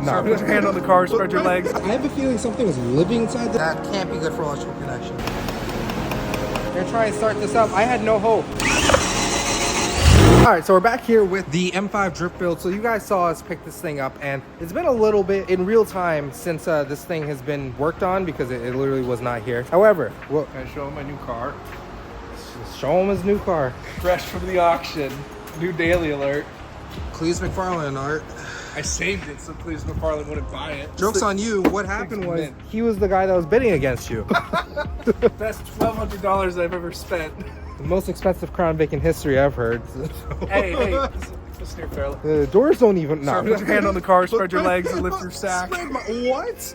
No, put your hand on the car, spread your legs. I have a feeling something was living inside that. That can't be good for electrical connection. We're gonna try and start this up. I had no hope. All right, so we're back here with the M5 drip build. So you guys saw us pick this thing up, and it's been a little bit in real time since this thing has been worked on, because it literally was not here. However, well, Can I show him my new car? show him his new car. Fresh from the auction. New daily alert. Cleese McFarlane art. I saved it so Cleese McFarlane wouldn't buy it. Joke's on you. What happened was mint. he was the guy that was bidding against you. Best $1,200 I've ever spent. The most expensive Crown Vic in history I've heard. Hey, listen here, fella. The doors don't even. Sir, put your hand on the car, spread your legs, and lift your sack.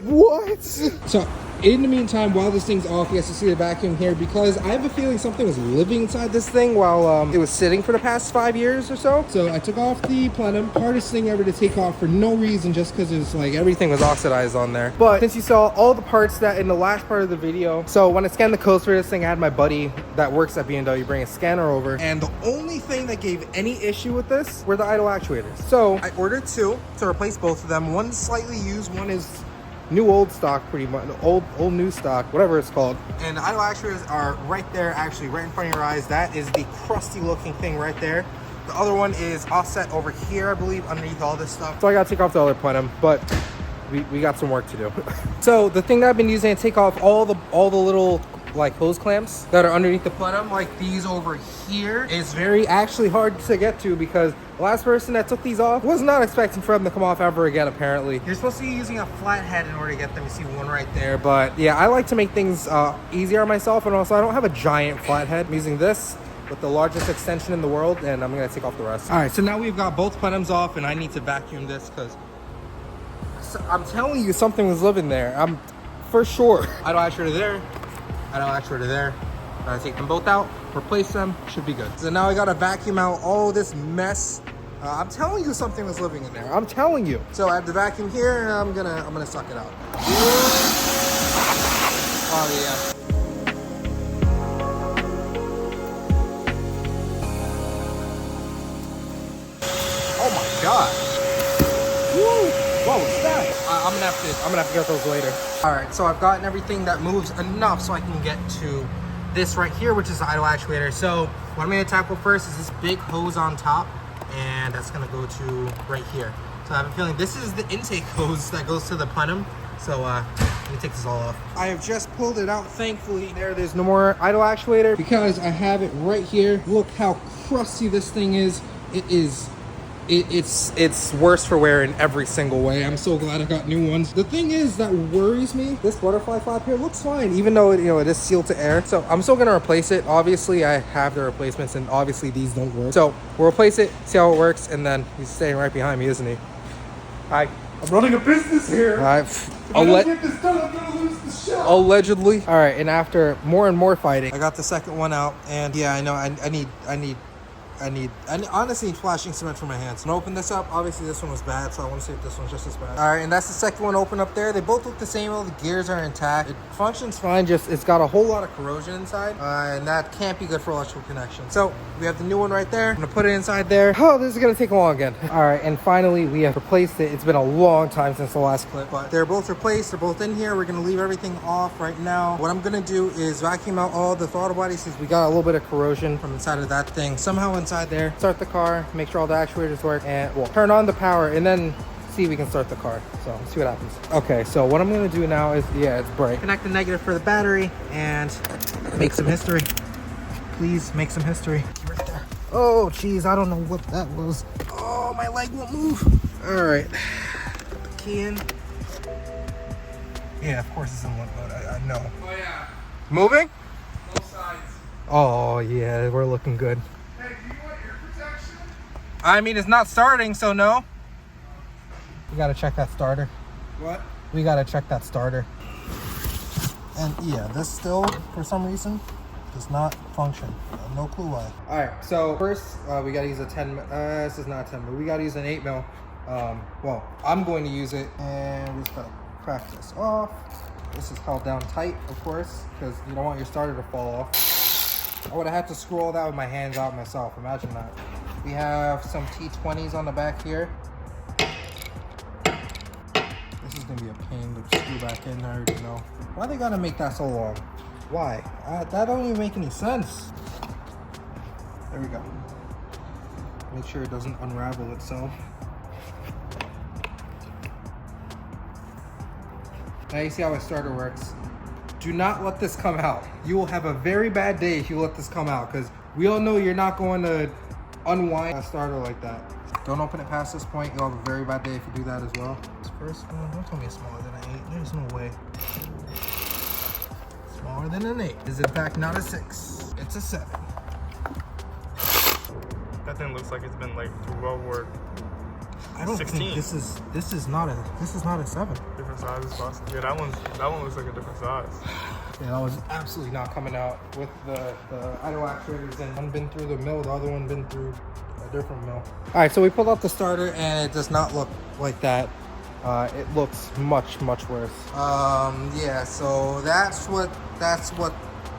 What? So, in the meantime, while this thing's off, you guys can see the vacuum here, because I have a feeling something was living inside this thing while it was sitting for the past 5 years or so. So I took off the plenum. Hardest thing ever to take off for no reason, just because it's like everything was oxidized on there. But since you saw all the parts that in the last part of the video, so when I scanned the codes for this thing, I had my buddy that works at BMW bring a scanner over, and the only thing that gave any issue with this were the idle actuators. So I ordered two to replace both of them. One's slightly used, one is new old stock, pretty much old new stock, whatever it's called. And the idle actuators are right there, actually right in front of your eyes. That is the crusty looking thing right there. The other one is offset over here, I believe, underneath all this stuff. So I gotta take off the other plenum, but we got some work to do. So the thing that I've been using to take off all the little like hose clamps that are underneath the plenum, like these over here, is very actually hard to get to, because the last person that took these off was not expecting for them to come off ever again. Apparently you're supposed to be using a flat head in order to get them. You see one right there, but yeah, I like to make things easier on myself, and also I don't have a giant flat head. I'm using this with the largest extension in the world, and I'm gonna take off the rest. All right, so now we've got both plenums off, and I need to vacuum this, because I'm telling you, something was living there. I'm for sure. Idle actuator there, idle actuator there. Gotta take them both out, replace them, should be good. So now I gotta vacuum out all this mess. I'm telling you, something was living in there. I'm telling you. So I have the vacuum here, and I'm gonna suck it out. Oh yeah. Oh my god. Woo! Whoa, what's that? I'm gonna have to get those later. All right, so I've gotten everything that moves enough so I can get to this right here, which is the idle actuator. So what I'm gonna tackle first is this big hose on top, and that's gonna go to right here. So I have a feeling this is the intake hose that goes to the plenum. So let me take this all off. I have just pulled it out, thankfully. There's no more idle actuator, because I have it right here. Look how crusty this thing is. It's worse for wear in every single way. I'm so glad I got new ones. The thing is that worries me, this butterfly flap here looks fine, even though it is sealed to air. So I'm still gonna replace it. Obviously I have the replacements, and obviously these don't work. So we'll replace it, see how it works, and then he's staying right behind me, isn't he? Hi. I'm running a business here. If I don't get this done, I'm gonna lose the show. Allegedly. All right, and after more and more fighting, I got the second one out, and yeah, I know I honestly need flashing cement for my hands. I'm gonna open this up. Obviously this one was bad, so I want to see if this one's just as bad. All right, and that's the second one open up there. They both look the same. All the gears are intact. It functions fine, just it's got a whole lot of corrosion inside, and that can't be good for electrical connection. So we have the new one right there. I'm gonna put it inside there. Oh, this is gonna take long again. All right, and finally we have replaced it. It's been a long time since the last clip, but they're both replaced. They're both in here. We're gonna leave everything off right now. What I'm gonna do is vacuum out all the throttle bodies, since we got a little bit of corrosion from inside of that thing. Somehow inside there, start the car, make sure all the actuators work, and we'll turn on the power, and then see if we can start the car. So let's see what happens. Okay, so what I'm gonna do now is, yeah, it's bright. Connect the negative for the battery and make some history. Please make some history. Right there. Oh geez, I don't know what that was. Oh, my leg won't move. All right, put the key in. Yeah, of course it's in one mode. I know. Oh yeah. Moving? Both sides. Oh yeah, we're looking good. Hey, do you want ear protection? I mean, it's not starting, so no. We gotta check that starter. What? We gotta check that starter. And yeah, this still, for some reason, does not function. No clue why. All right, so first we gotta use a 10. This is not 10, but we gotta use an 8 mil. Well, I'm going to use it, and we just gotta crack this off. This is held down tight, of course, because you don't want your starter to fall off. I would have had to screw all that with my hands out myself. Imagine that. We have some T20s on the back here. gonna be a pain to screw back in. I already know. Why they gotta make that so long? Why? That don't even make any sense. There we go. Make sure it doesn't unravel itself. Now you see how a starter works. Do not let this come out. You will have a very bad day if you let this come out, because we all know you're not going to unwind a starter like that. Don't open it past this point. You'll have a very bad day if you do that as well. This first one, don't tell me it's smaller than an 8. There's no way. Smaller than an 8 is in fact not a 6. It's a 7. That thing looks like it's been like through World War I don't 16. think this is not a 7. Different sizes, possibly. Yeah, that one looks like a different size. Yeah, that was absolutely not coming out with the idle actuators, and one been through the mill, the other one been through a different mill. All right, so we pulled out the starter and it does not look like that. It looks much worse. Yeah, so that's what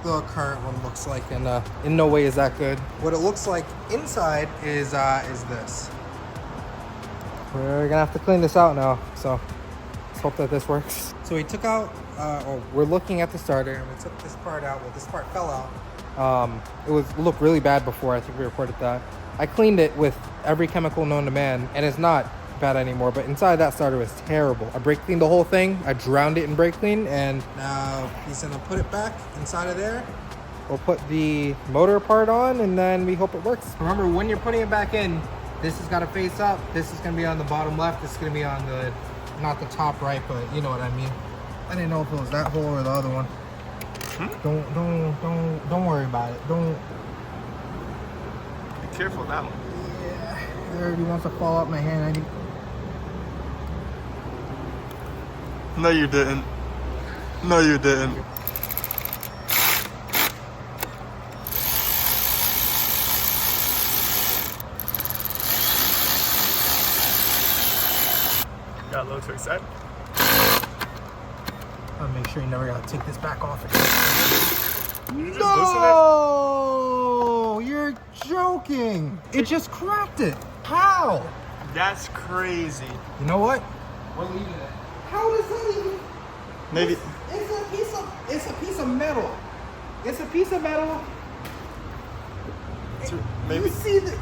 the current one looks like, and in no way is that good. What it looks like inside is this. We're gonna have to clean this out now, so let's hope that this works. So we took out, we're looking at the starter, and we took this part out. Well, this part fell out. It looked really bad before. I think we reported that. I cleaned it with every chemical known to man, and it's not bad anymore, but inside that starter was terrible. I brake cleaned the whole thing. I drowned it in brake clean, and now he's gonna put it back inside of there. We'll put the motor part on, and then we hope it works. Remember, when you're putting it back in, this has got to face up. This is going to be on the bottom left. This is going to be on the, not the top right, but you know what I mean. I didn't know if it was that hole or the other one. Don't worry about it. Don't. Be careful of that one. Yeah, it already wants to fall out my hand. No, you didn't. No, you didn't. Got a little too excited. I'll make sure you never gotta take this back off again. You just No! You're joking! It just cracked it! How? That's crazy. You know what? We're leaving it. How is that even? Maybe. It's a piece of metal. It's a piece of metal. Maybe. You see the...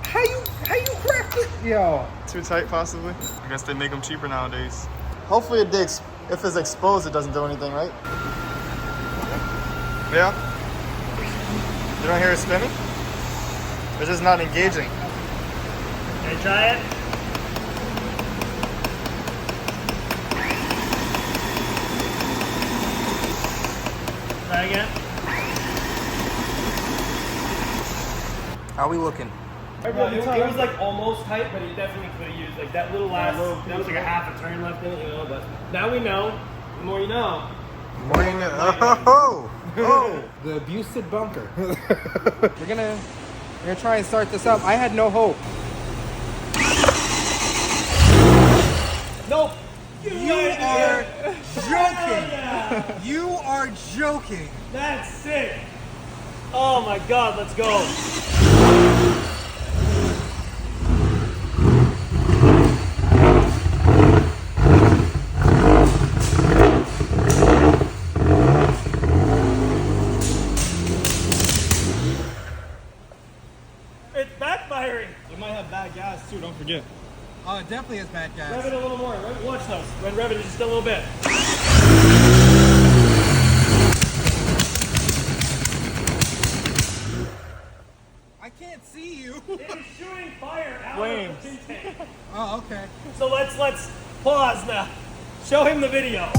How you cracked it? Yo. Too tight, possibly. I guess they make them cheaper nowadays. Hopefully, if it's exposed, it doesn't do anything, right? Yeah. You don't hear it spinning? It's just not engaging. Can I try it? Try again. How we looking? It was like almost tight, but he definitely could have used like that little last. That was like a half a turn left in it, you know. But now we know. The more you know. The more you know. Oh, the abusive bunker. We're gonna try and start this up. I had no hope. Nope. You are joking. You are joking. That's sick. Oh my God, let's go. It's backfiring. It might have bad gas too, don't forget. Oh, it definitely has bad gas. Rev it a little more. Watch those. Rev it just a little bit. I can't see you. It is shooting fire out Flames. of the intake. Oh, okay. So let's pause now. Show him the video.